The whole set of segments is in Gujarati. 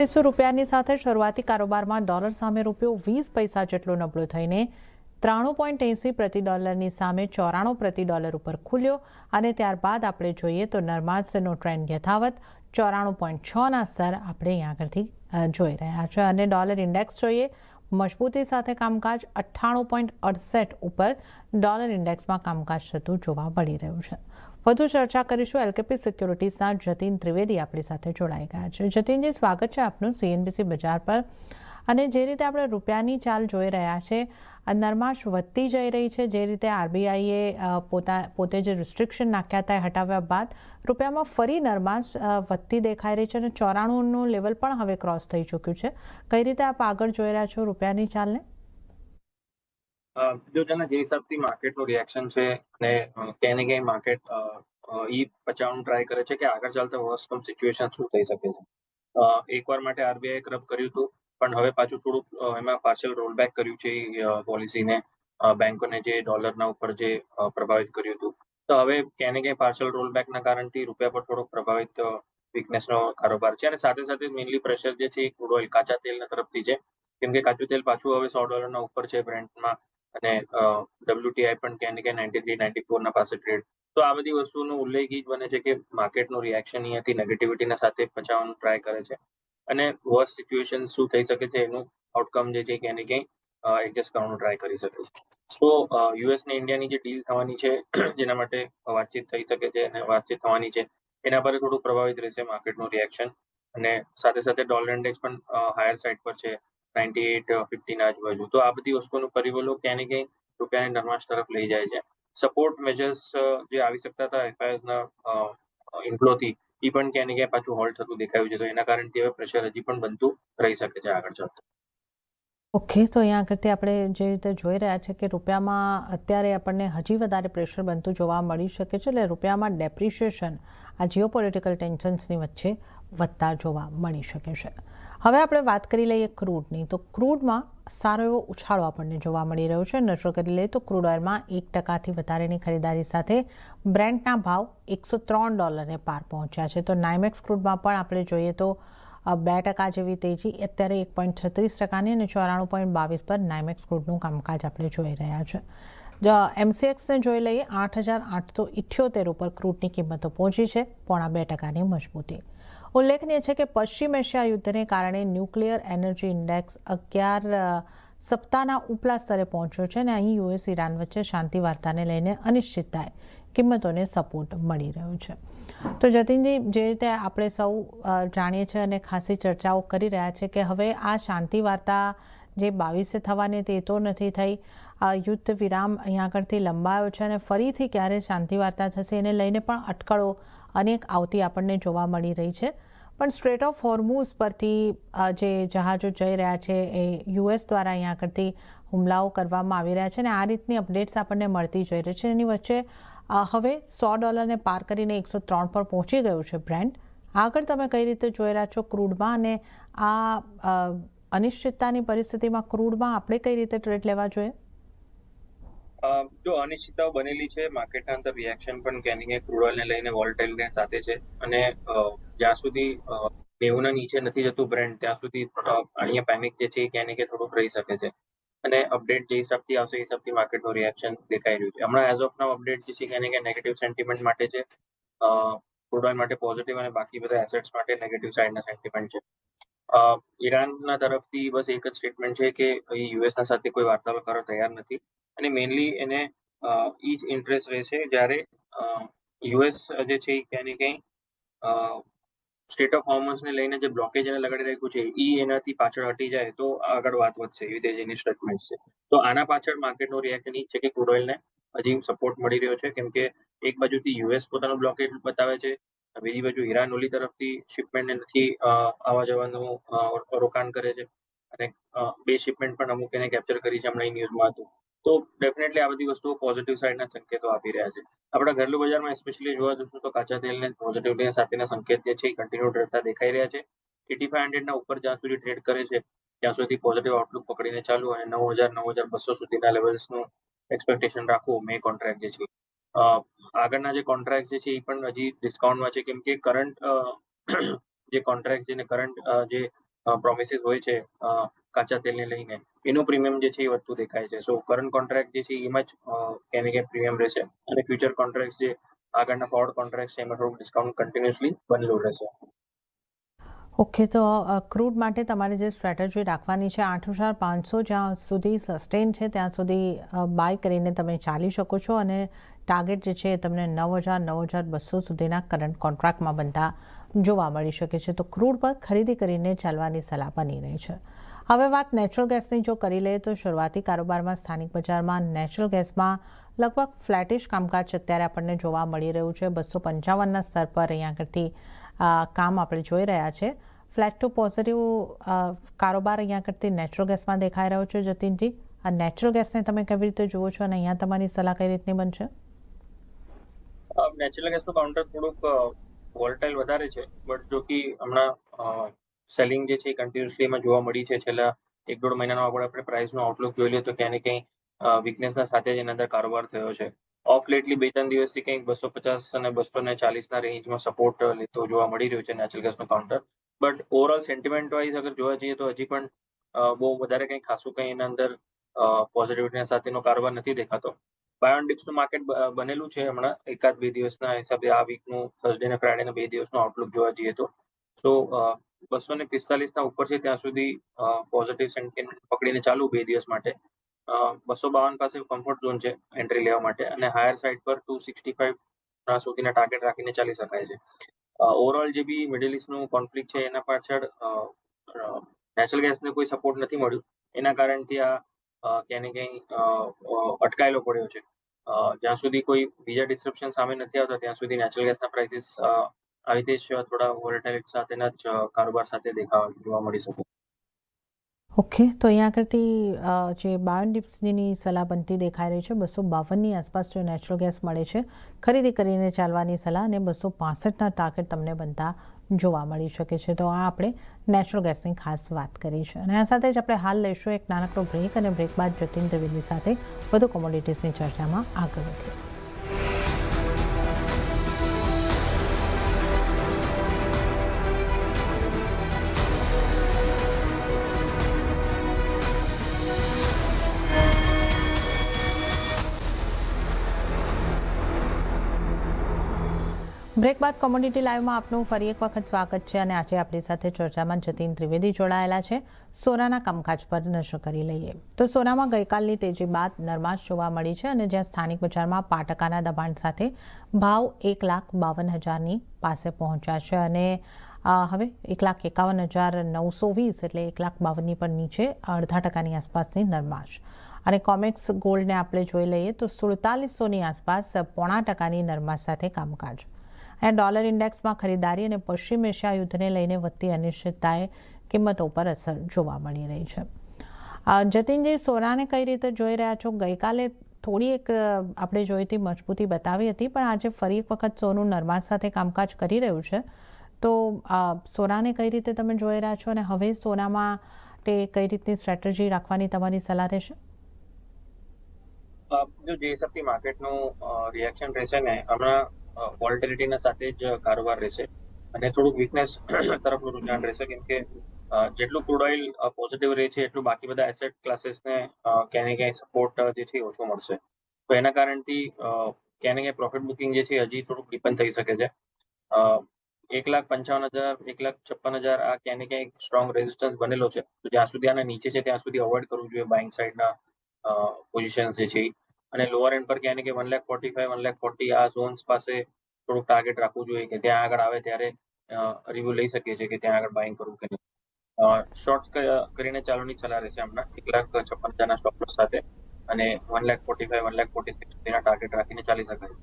₹100 રૂપિયાની સાથે શરૂઆતી કારોબારમાં ડોલર સામે રૂપિયો 20 પૈસા જેટલો નબળો થઈને 93.80 પ્રતિ ડોલરની સામે 94 પ્રતિ ડોલર ઉપર ખુલ્યો અને ત્યારબાદ આપણે જોઈએ તો નરમાશનો ટ્રેન્ડ યથાવત 94.6ના સ્તર આપણે અહીં આગળથી જોઈ રહ્યા છે અને ડોલર ઇન્ડેક્સ જોઈએ મજબૂતી સાથે કામકાજ 98.68 ઉપર ડોલર ઇન્ડેક્સમાં કામકાજ થતું જોવા મળી રહ્યું છે। વધુ ચર્ચા કરીશું। એલકેપી સિક્યોરિટીઝના જતીન ત્રિવેદી આપણી સાથે જોડાઈ ગયા છે। જતીનજી, સ્વાગત છે આપનું સીએનબીસી બજાર પર। અને જે રીતે આપણે રૂપિયાની ચાલ જોઈ રહ્યા છે, નરમાશ વધતી જઈ રહી છે, જે રીતે આરબીઆઈએ પોતે જે રિસ્ટ્રિક્શન નાખ્યા હતા એ હટાવ્યા બાદ રૂપિયામાં ફરી નરમાશ વધતી દેખાઈ રહી છે અને 94નું લેવલ પણ હવે ક્રોસ થઈ ચૂક્યું છે। કઈ રીતે આપ આગળ જોઈ રહ્યા છો રૂપિયાની ચાલને? જો તેના જે હિસાબથી માર્કેટનું રિએક્શન છે અને ક્યાંય ને ક્યાંય માર્કેટ ઈ બચાવવાનું ટ્રાય કરે છે કે આગળ ચાલતા વર્સ્ટ કમ સિચ્યુએશન શું થઈ શકે છે। એકવાર માટે આરબીઆઈ રબ કર્યું હતું, પણ હવે પાછું થોડુંક એમાં પાર્શિયલ રોલબેક કર્યું છે પોલિસીને, બેંકોને જે ડોલરના ઉપર જે પ્રભાવિત કર્યું હતું। તો હવે ક્યાંય ને ક્યાંય પાર્શિયલ રોલબેકના કારણથી રૂપિયા પર થોડોક પ્રભાવિત વીકનેસનો કારોબાર છે અને સાથે સાથે મેઇનલી પ્રેશર જે છે એ ક્રૂડ ઓઇલ કાચા તેલના તરફથી છે, કેમ કે કાચું તેલ પાછું હવે $100 ઉપર છે બ્રેન્ટમાં અને WTI પણ ક્યાંય ને ક્યાંય 93-94 પાસે ટ્રેડ। તો આ બધી વસ્તુનો ઉલ્લેખ જ બને છે કે માર્કેટનું રિએક્શન અહીંયાથી નેગેટિવિટીના સાથે બચાવવાનું ટ્રાય કરે છે અને વર્સ્ટ સિચ્યુએશન શું થઈ શકે છે એનું આઉટકમ જે છે ક્યાંય ને ક્યાંય એડજસ્ટ કરવાનું ટ્રાય કરી શકે છે। તો યુએસ ને ઇન્ડિયાની જે ડીલ થવાની છે જેના માટે વાતચીત થઈ શકે છે અને વાતચીત થવાની છે એના પર થોડું પ્રભાવિત રહેશે માર્કેટનું રિએક્શન અને સાથે સાથે ડોલર ઇન્ડેક્સ પણ હાયર સાઇડ પર છે 98-50 આજુબાજુ। તો આ બધી વસ્તુનું પરિબળો ક્યાંય ને ક્યાંય રૂપિયાને નરમાશ તરફ લઈ જાય છે। સપોર્ટ મેજર્સ જે આવી શકતા હતા એફઆઈએસના ઇન્ફ્લોથી એ પણ ક્યાંય ને ક્યાંય પાછું હોલ્ડ થતું દેખાયું છે, તો એના કારણથી હવે પ્રેશર હજી પણ બનતું રહી શકે છે આગળ ચાલતું। ઓકે, તો અહીંયા આગળથી આપણે જે રીતે જોઈ રહ્યા છે કે રૂપિયામાં અત્યારે આપણને હજી વધારે પ્રેશર બનતું જોવા મળી શકે છે, એટલે રૂપિયામાં ડેપ્રિશિએશન આ જીઓપોલિટિકલ ટેન્શન્સની વચ્ચે વધતા જોવા મળી શકે છે। હવે આપણે વાત કરી લઈએ ક્રૂડની, તો ક્રૂડમાં સારો એવો ઉછાળો આપણને જોવા મળી રહ્યો છે। નજર કરી લઈએ તો ક્રૂડ ઓઇલમાં 1%થી વધારેની ખરીદારી સાથે બ્રેન્ટના ભાવ $103 પાર પહોંચ્યા છે। તો નાઇમેક્સ ક્રૂડમાં પણ આપણે જોઈએ તો 2% જેવી તેજી, અત્યારે 1.36%ની અને 94.22 પર નાઇમેક્સ ક્રૂડનું કામકાજ આપણે જોઈ રહ્યા છે। એમસીએક્સને જોઈ લઈએ 8,878 ઉપર ક્રૂડની કિંમતો પહોંચી છે, 0.5%ની મજબૂતી। ઉલ્લેખનીય છે કે પશ્ચિમ એશિયા યુદ્ધને કારણે ન્યુક્લિયર એનર્જી ઇન્ડેક્સ 11 સપ્તાહના ઉપલા સ્તરે પહોંચ્યો છે અને અહીં યુએસ ઈરાન વચ્ચે શાંતિ વાર્તાને લઈને અનિશ્ચિતતાએ કિંમતોને સપોર્ટ મળી રહ્યો છે। તો જતીનજી, જે રીતે આપણે સૌ જાણીએ છીએ અને ખાસી ચર્ચાઓ કરી રહ્યા છે કે હવે આ શાંતિ વાર્તા જે 22 થવાની તે તો નથી થઈ, યુદ્ધ વિરામ અહીંયા આગળથી લંબાયો છે અને ફરીથી ક્યારે શાંતિ વાર્તા થશે એને લઈને પણ અટકળો અનેક આવતી આપણને જોવા મળી રહી છે। પણ સ્ટ્રેટ ઓફ હોર્મુઝ પરથી જે જહાજો જઈ રહ્યા છે એ યુએસ દ્વારા અહીંયા આગળથી હુમલાઓ કરવામાં આવી રહ્યા છે અને આ રીતની અપડેટ્સ આપણને મળતી જઈ રહી છે। એની વચ્ચે હવે $100ને પાર કરીને 103 પર પહોંચી ગયું છે બ્રેન્ટ। આગળ તમે કઈ રીતે જોઈ રહ્યા છો ક્રૂડમાં અને આ અનિશ્ચિતતાની પરિસ્થિતિમાં ક્રૂડમાં આપણે કઈ રીતે ટ્રેડ લેવા જોઈએ? જો અનિશ્ચિતતાઓ બનેલી છે, માર્કેટના અંદર રિએક્શન પણ ક્યાંય ને ક્યાંય ક્રૂડ ઓઇલને લઈને વોલેટાઇલને સાથે છે અને જ્યાં સુધી 90ના નીચે નથી જતું બ્રેન્ટ ત્યાં સુધી અહીંયા પેનિક જે છે એ ક્યાંય ને ક્યાંય થોડુંક રહી શકે છે અને અપડેટ જે હિસાબથી આવશે એ હિસાબથી માર્કેટનું રિએક્શન દેખાઈ રહ્યું છે। હમણાં એઝ ઓફ નાઉ અપડેટ જે છે ક્યાંય ને ક્યાંય નેગેટિવ સેન્ટિમેન્ટ માટે છે, ક્રૂડ ઓઇલ માટે પોઝિટિવ અને બાકી બધા એસેટ્સ માટે નેગેટિવ સાઇડના સેન્ટિમેન્ટ છે। ઈરાનના તરફથી બસ એક જ સ્ટેટમેન્ટ છે કે યુએસના સાથે કોઈ વાર્તાલાપ કરવા તૈયાર નથી અને મેઇનલી એને એ જ ઇન્ટરેસ્ટ રહેશે જ્યારે યુએસ જે છે એ ક્યાંય ને ક્યાંય સ્ટેટ ઓફ હોર્મઝને લઈને જે બ્લોકેજ એને લગાડી રાખ્યું છે એ એનાથી પાછળ હટી જાય તો આગળ વાત વધશે, એવી રીતે એની સ્ટેટમેન્ટ છે। તો આના પાછળ માર્કેટનું રિએક્શન એ છે કે ક્રૂડ ઓઇલને હજી સપોર્ટ મળી રહ્યો છે, કેમ કે એક બાજુથી યુએસ પોતાનું બ્લોકેજ બતાવે છે, બીજી બાજુ ઈરાન ઓલી તરફથી શિપમેન્ટને નથી આવવા જવાનું રોકાણ કરે છે અને બે શિપમેન્ટ પણ અમુક એને કેપ્ચર કરી છે હમણાં ન્યૂઝમાં હતું। તો ડેફિનેટલી આ બધી વસ્તુઓ પોઝિટિવ સાઇડના સંકેતો આપી રહ્યા છે। આપણા ઘરેલું બજારમાં સ્પેશિયલી જોવા જશું તો કાચા તેલને પોઝિટિવિટી સાથેના સંકેત જે છે એ કન્ટિન્યુ રહેતા દેખાઈ રહ્યા છે। 8500ના ઉપર જ્યાં સુધી ટ્રેડ કરે છે ત્યાં સુધી પોઝિટિવ આઉટલુક પકડીને ચાલુ અને 9,000-9,200 સુધીના લેવલ્સનું એક્સપેક્ટેશન રાખવું મે કોન્ટ્રાક્ટ જે છે। આગળના જે કોન્ટ્રાક્ટ જે છે એ પણ હજી ડિસ્કાઉન્ટમાં છે, કેમ કે કરંટ જે કોન્ટ્રાક્ટ છે ને કરંટ જે પ્રોમિસીસ હોય છે કાચા તેલને લઈને, એનું પ્રીમિયમ જે છે એ વધતું દેખાય છે. સો કરંટ કોન્ટ્રાક્ટ જે છે એમાં જ ક્યાંય ને ક્યાંય પ્રીમિયમ રહેશે, અને ફ્યુચર કોન્ટ્રાક્ટ જે આગળના ફોરવર્ડ કોન્ટ્રાક્ટ છે એમાં થોડુંક ડિસ્કાઉન્ટ કન્ટિન્યુઅસલી બનેલું રહેશે. ઓકે, તો ક્રૂડ માટે તમારે જે સ્ટ્રેટેજી રાખવાની છે 8,500 જ્યાં સુધી સસ્ટેન છે ત્યાં સુધી બાય કરીને તમે ચાલી શકો છો, અને ટાર્ગેટ જે છે એ તમને 9,000-9,200 સુધીના કરંટ કોન્ટ્રાક્ટમાં બનતા જોવા મળી શકે છે. તો ક્રૂડ પર ખરીદી કરીને ચાલવાની સલાહ બની રહી છે. હવે વાત નેચરલ ગેસની જો કરી લઈએ તો શરૂઆતી કારોબારમાં સ્થાનિક બજારમાં નેચરલ ગેસમાં લગભગ ફ્લેટિશ કામકાજ અત્યારે આપણને જોવા મળી રહ્યું છે. 255ના સ્તર પર અહીંયા આગળથી કામ આપણે જોઈ રહ્યા છે. ફ્લેટ ટુ પોઝિટિવ કારોબાર અહીંયા આગળથી નેચરલ ગેસમાં દેખાઈ રહ્યો છે. જતીનજી, આ નેચરલ ગેસને તમે કેવી રીતે જુઓ છો અને અહીંયા તમારી સલાહ કઈ રીતની બનશે? નેચરલ ગેસનું કાઉન્ટર થોડુંક વોલેટાઇલ વધારે છે, બટ જો કે હમણાં સેલિંગ જે છે એ કન્ટિન્યુઅસલી એમાં જોવા મળી છે. છેલ્લા 1-1.5 મહિનાનો આપણે પ્રાઇસનો આઉટલુક જોઈ લઈએ તો ક્યાંય ને ક્યાંય વીકનેસના સાથે જ એના અંદર કારોબાર થયો છે. ઓફ લેટલી 2-3 દિવસથી કંઈક 250 અને 240ના રેન્જમાં સપોર્ટ લેતો જોવા મળી રહ્યું છે નેચરલ ગેસનું counter. But overall sentiment wise અગર જોવા જઈએ તો હજી પણ બહુ વધારે કંઈ ખાસું કંઈ એના અંદર પોઝિટિવિટીના સાથેનો કારોબાર નથી દેખાતો. બાય ઓન ડિપ્સનું માર્કેટ બનેલું છે હમણાં 1-2 દિવસના હિસાબે. આ વીકનું થર્સડે અને ફ્રાઇડેના 2 દિવસનું આઉટલુક જોવા જઈએ તો 245ના ઉપર છે ત્યાં સુધી પોઝિટિવ સેન્ટિમેન્ટ પકડીને ચાલુ 2 દિવસ માટે. 252 પાસે કમ્ફર્ટ ઝોન છે એન્ટ્રી લેવા માટે, અને હાયર સાઇડ પર 265 સુધીના ટાર્ગેટ રાખીને ચાલી શકાય છે. ઓવરઓલ જે બી મિડલ ઇસ્ટનું કોન્ફ્લિક્ટ છે એના પાછળ નેચરલ ગેસને કોઈ સપોર્ટ નથી મળ્યું, એના કારણથી આ ક્યાંય ને ક્યાંય અટકાયેલો પડ્યો છે. જ્યાં સુધી કોઈ બીજા ડિસ્રપ્શન સામે નથી આવતા ત્યાં સુધી નેચરલ ગેસના પ્રાઇસીસ આવી રીતે જ થોડા વોલેટાઇલિટી સાથેના જ કારોબાર સાથે જોવા મળી શકે. ઓકે, તો અહીંયા આગળથી જે બાયોન ડિપ્સની સલાહ બનતી દેખાઈ રહી છે 252ની આસપાસ જો નેચરલ ગેસ મળે છે ખરીદી કરીને ચાલવાની સલાહ, અને 265ના ટાર્ગેટ તમને બનતા જોવા મળી શકે છે. તો આ આપણે નેચરલ ગેસની ખાસ વાત કરી છે, અને આ સાથે જ આપણે હાલ લઈશું એક નાનકડો બ્રેક, અને બ્રેક બાદ જતીન ત્રિવેદી સાથે વધુ કોમોડિટીઝની ચર્ચામાં આગળ વધીએ. બ્રેક બાદ કોમોડિટી લાઈવમાં આપનું ફરી એક વખત સ્વાગત છે, અને આજે આપણી સાથે ચર્ચામાં જતીન ત્રિવેદી જોડાયેલા છે. સોનાના કામકાજ પર નજર કરી લઈએ તો સોનામાં ગઈકાલની તેજી બાદ નરમાશ જોવા મળી છે, અને જ્યાં સ્થાનિક બજારમાં 5% દબાણ સાથે ભાવ 1,52,000ની પાસે પહોંચ્યા છે, અને હવે 1,51,920 એટલે 1,52,000ની પણ નીચે 0.5% આસપાસની નરમાશ. અને કોમેક્સ ગોલ્ડને આપણે જોઈ લઈએ તો 4700ની આસપાસ 0.5%ની નરમાશ સાથે કામકાજ. અને ડોલર ઇન્ડેક્સમાં ખરીદારી અને પશ્ચિમ એશિયા યુદ્ધને લઈને વધતી અનિશ્ચિતતાએ કિંમતો પર અસર જોવા મળી રહી છે. જતીનજી, સોનાને કઈ રીતે જોઈ રહ્યા છો? ગઈકાલે થોડી એક આપણે જોઈ હતી મજબૂતી બતાવી હતી, પણ આજે ફરી એક વખત સોનું નરમાશ સાથે કામકાજ કરી રહ્યું છે. તો સોનાને કઈ રીતે તમે જોઈ રહ્યા છો, અને હવે સોનામાં કઈ રીતની સ્ટ્રેટેજી રાખવાની તમારી સલાહ રહેશે? જો જે હિસાબથી માર્કેટનું રિએક્શન રહેશે ને, હમણાં વોલેટિલિટીના સાથે જ કારોબાર રહેશે, અને થોડુંક વીકનેસ તરફનું રુઝાન રહેશે, કેમ કે જેટલું ક્રૂડ ઓઇલ પોઝિટિવ રહે છે એટલું બાકી બધા એસેટ ક્લાસીસને ક્યાંય ને ક્યાંય સપોર્ટ જે છે ઓછો મળશે. તો એના કારણથી ક્યાંય ને ક્યાંય પ્રોફિટ બુકિંગ જે છે હજી થોડુંક ડિપેન્ડ થઈ શકે છે. 1,55,000, 1,56,000 આ ક્યાંય ને ક્યાંય સ્ટ્રોંગ રેઝિસ્ટન્સ બનેલો છે. તો જ્યાં સુધી આના નીચે છે ત્યાં સુધી અવોઇડ કરવું જોઈએ બાઇંગ સાઇડના પોઝિશન્સ જે છે, અને લોઅર એન્ડ પર ક્યાંય ને ક્યાંય 1,45,000, 1,40,000 આ ઝોન્સ પાસે થોડુંક ટાર્ગેટ રાખવું જોઈએ કે ત્યાં આગળ આવે ત્યારે રિવ્યુ લઈ શકીએ છીએ કે ત્યાં આગળ બાઇંગ કરવું કે નહીં. શોર્ટ કરીને ચાલવાની સલાહ રહેશે હમણાં 1,56,000ના સ્ટોપ લોસ સાથે, અને 1,45,000, 1,46,000 સુધીના ટાર્ગેટ રાખીને ચાલી શકાય.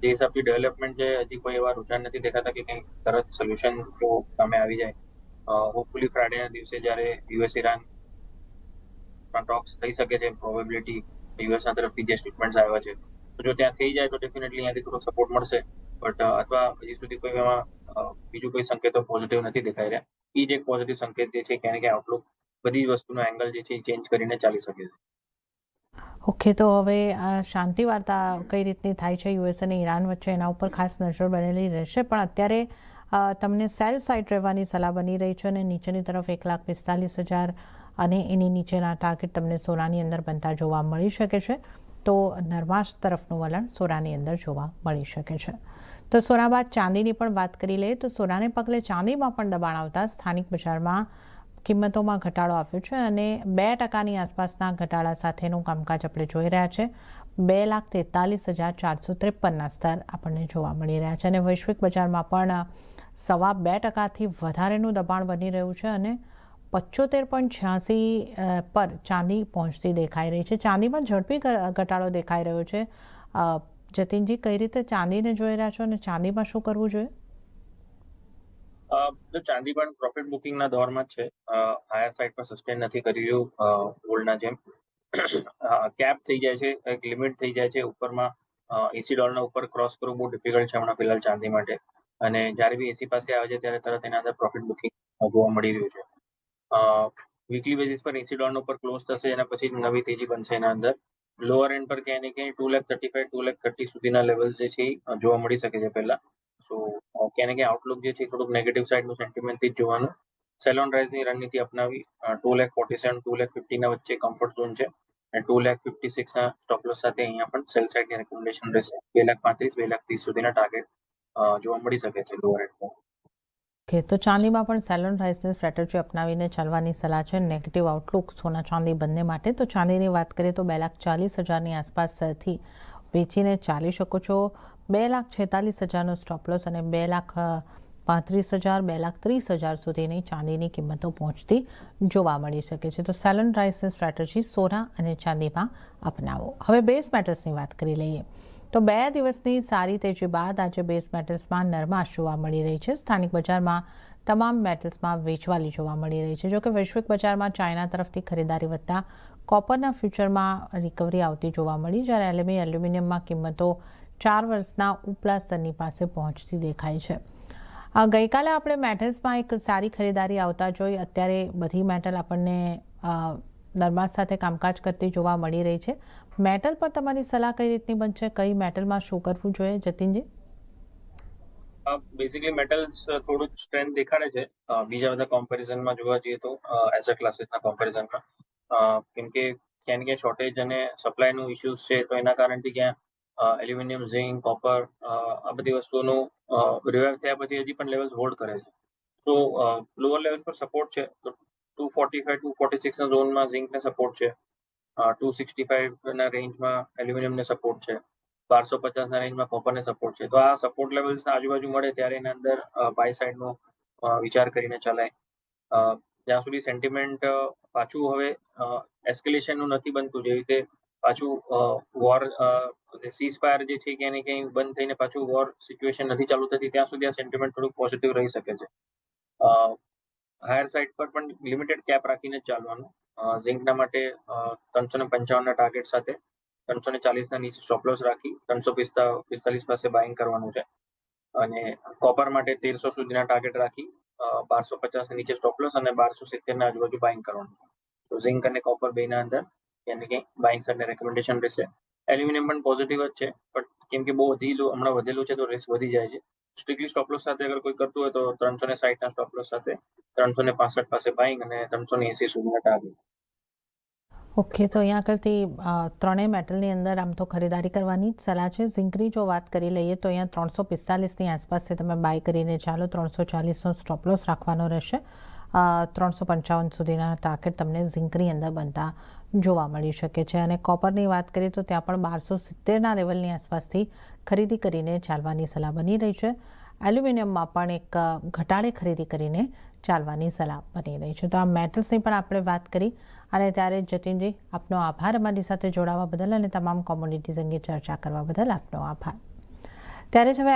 જે હિસાબથી ડેવલપમેન્ટ છે હજી કોઈ એવા રુઝાન નથી દેખાતા કે કંઈક તરત સોલ્યુશન જો સામે આવી જાય. હોપફુલી ફ્રાઇડેના દિવસે જ્યારે યુએસ ઇરાન ટોક્સ થઈ શકે છે, પ્રોબેબિલિટી યુએસના તરફથી જે સ્ટેટમેન્ટ્સ આવ્યા છે, તો જો ત્યાં થઈ જાય તો ડેફિનેટલી અહીંયાથી થોડો સપોર્ટ મળશે. બટ અથવા હજી સુધી કોઈ એમાં બીજું કોઈ સંકેતો પોઝિટિવ નથી દેખાઈ રહ્યા. એ જ એક પોઝિટિવ સંકેત જે છે ક્યાંય ને ક્યાંય આઉટલુક બધી જ વસ્તુનો એંગલ જે છે એ ચેન્જ કરીને ચાલી શકે છે. ઓકે, તો હવે શાંતિ વાર્તા કઈ રીતની થાય છે યુએસ અને ઈરાન વચ્ચે એના ઉપર ખાસ નજર બનેલી રહેશે, પણ અત્યારે તમને સેલ સાઇડ રહેવાની સલાહ બની રહી છે અને નીચેની તરફ 1,45,000 અને એની નીચેના ટાર્ગેટ તમને સોનાની અંદર બનતા જોવા મળી શકે છે. તો નરમાશ તરફનું વલણ સોનાની અંદર જોવા મળી શકે છે. તો સોના બાદ ચાંદીની પણ વાત કરી લઈએ તો સોનાને પગલે ચાંદીમાં પણ દબાણ આવતા સ્થાનિક બજારમાં કિંમતોમાં ઘટાડો આવ્યો છે અને 2% આસપાસના ઘટાડા સાથેનું કામકાજ આપણે જોઈ રહ્યા છે. 2,43,453ના સ્તર આપણને જોવા મળી રહ્યા છે અને વૈશ્વિક બજારમાં પણ 2.25%થી વધારેનું દબાણ બની રહ્યું છે અને 75.86 પર ચાંદી પહોંચતી દેખાઈ રહી છે. ચાંદીમાં ઝડપી ઘટાડો દેખાઈ રહ્યો છે. જતીનજી, કઈ રીતે ચાંદીને જોઈ રહ્યા છો અને ચાંદીમાં શું કરવું જોઈએ? તો ચાંદી પણ પ્રોફિટ બુકિંગના દોરમાં જ છે. હાયર સાઇડ પર સસ્ટેન નથી કરી રહ્યું ગોલ્ડના જેમ. કેપ થઈ જાય છે, એક લિમિટ થઈ જાય છે ઉપરમાં. $80 ઉપર ક્રોસ કરવું બહુ ડિફિકલ્ટ છે હમણાં ફિલહાલ ચાંદી માટે. અને જ્યારે બી 80 પાસે આવે છે ત્યારે તરત એના અંદર પ્રોફિટ બુકિંગ જોવા મળી રહ્યું છે. વીકલી બેસિસ પર $80 ઉપર ક્લોઝ થશે અને પછી નવી તેજી બનશે એના અંદર. લોઅર એન્ડ પર ક્યાંય ને ક્યાંય 2,35,000 2,30,000 સુધીના લેવલ્સ જે છે એ જોવા મળી શકે છે પહેલા. સો ક્યાંય ને ક્યાંય આઉટલુક જે છે થોડુંક નેગેટિવ સાઇડનું સેન્ટિમેન્ટથી જ જોવાનું. સેલ ઓન રાઇઝની રણનીતિ અપનાવી 2,47,000 2,50,000 વચ્ચે કમ્ફર્ટ ઝોન છે અને 2,56,000 સ્ટોપ લોસ સાથે અહીંયા પણ સેલ સાઇડની રેકમેન્ડેશન રહેશે. 2,35,000 2,30,000 સુધીના ટાર્ગેટ જોવા મળી શકે છે લોઅર એન્ડ પર. ઓકે, તો ચાંદીમાં પણ સેલ ઓન રાઇઝની સ્ટ્રેટેજી અપનાવીને ચાલવાની સલાહ છે. નેગેટિવ આઉટલુક સોના ચાંદી બંને માટે. તો ચાંદીની વાત કરીએ તો 2,40,000ની આસપાસથી વેચીને ચાલી શકો છો. 2,46,000નો સ્ટોપ લોસ અને 2,35,000 2,30,000 સુધીની ચાંદીની કિંમતો પહોંચતી જોવા મળી શકે છે. તો સેલ ઓન રાઇઝની સ્ટ્રેટેજી સોના અને ચાંદીમાં અપનાવો. હવે બેઝ મેટલ્સની વાત કરી લઈએ. તો 2 દિવસની સારી તેજી બાદ આજે બેઝ મેટલ્સમાં નરમાશ જોવા મળી રહી છે. સ્થાનિક બજારમાં તમામ મેટલ્સમાં વેચવાલી જોવા મળી રહી છે. જોકે વૈશ્વિક બજારમાં ચાઇના તરફથી ખરીદારી વધતા કોપરના ફ્યુચરમાં રિકવરી આવતી જોવા મળી, જ્યારે એલ્યુમિનિયમમાં કિંમતો 4 વર્ષના ઉપલા સ્તરની પાસે પહોંચતી દેખાય છે. ગઈકાલે આપણે મેટલ્સમાં એક સારી ખરીદારી આવતા જોઈ. અત્યારે બધી મેટલ આપણને નરમાશ સાથે કામકાજ કરતી જોવા મળી રહી છે. મેટલ પર તમારી સલાહ કઈ રીતની બનશે? કઈ મેટલમાં શું કરવું જોઈએ, જતીનજી? બેઝિકલી મેટલ્સ થોડું સ્ટ્રેન્થ દેખાડે છે બીજા બધા કોમ્પેરિઝનમાં જોવા જઈએ તો એસેટ ક્લાસીસના કોમ્પેરિઝનમાં. કેમ કે ક્યાંય ને ક્યાંય શોર્ટેજ અને સપ્લાયનું ઇસ્યુઝ છે તો એના કારણથી ક્યાં એલ્યુમિનિયમ, ઝિંક, કોપર આ બધી વસ્તુઓનું રિવાઇવ થયા પછી હજી પણ લેવલ્સ હોલ્ડ કરે છે. તો લોઅર લેવલ પર સપોર્ટ છે. તો 245 246ના ઝોનમાં ઝિંકને સપોર્ટ છે. 265ના રેન્જમાં એલ્યુમિનિયમને સપોર્ટ છે. 1250ના રેન્જમાં કોપરને સપોર્ટ છે. તો આ સપોર્ટ લેવલ્સના આજુબાજુ મળે ત્યારે એના અંદર બાય સાઇડનો વિચાર કરીને ચલાય. જ્યાં સુધી સેન્ટિમેન્ટ પાછું હવે એસ્કેલેશનનું નથી બનતું, જેવી રીતે પાછું વોર સીઝ ફાયર જે છે ક્યાંય ને ક્યાંય બંધ થઈને પાછું વોર સિચ્યુએશન નથી ચાલુ થતી, ત્યાં સુધી આ સેન્ટિમેન્ટ થોડુંક પોઝિટિવ રહી શકે છે. હાયર સાઇડ પર પણ લિમિટેડ કેપ રાખીને જ ચાલવાનું. ઝિંકના માટે 355ના ટાર્ગેટ સાથે 340ના નીચે સ્ટોપ લોસ રાખી 345 પાસે બાઇંગ કરવાનું છે. અને કોપર માટે 1300 સુધીના ટાર્ગેટ રાખી 1250 નીચે સ્ટોપ લોસ અને 1270ના આજુબાજુ બાઇંગ કરવાનું. તો ઝિંક અને કોપર બેના અંદર ક્યાંય ને ક્યાંય બાઇંગ સાથે રેકમેન્ડેશન રહેશે. એલ્યુમિનિયમ પણ પોઝિટિવ જ છે, બટ કેમ કે બહુ હમણાં વધેલું છે તો રિસ્ક વધી જાય છે. સ્ટ્રિક્ટલી સ્ટોપ લોસ સાથે અગર કોઈ કરતું હોય તો 360ના સ્ટોપ લોસ સાથે 365 પાસે બાઇંગ અને 380 સુધીના ટાર્ગેટ. ઓકે, તો અહીંયા આગળથી ત્રણેય મેટલની અંદર આમ તો ખરીદારી કરવાની જ સલાહ છે. ઝિંકની જો વાત કરી લઈએ તો અહીંયા 345ની આસપાસથી તમે બાય કરીને ચાલો. 340નો સ્ટોપ લોસ રાખવાનો રહેશે. 355 સુધીના ટાર્ગેટ તમને ઝિંકની અંદર બનતા જોવા મળી શકે છે. અને કોપરની વાત કરીએ તો ત્યાં પણ 1270ના લેવલની આસપાસથી ખરીદી કરીને ચાલવાની સલાહ બની રહી છે. એલ્યુમિનિયમમાં પણ એક ઘટાડે ખરીદી કરીને ચાલવાની સલાહ બની રહી છે. તો આ મેટલ્સની પણ આપણે વાત કરી. અને ત્યારે જતીનજી, આપનો આભાર અમારી સાથે જોડાવા બદલ અને તમામ કોમોડિટીઝ અંગે ચર્ચા કરવા બદલ આપનો આભાર. ત્યારે જ હવે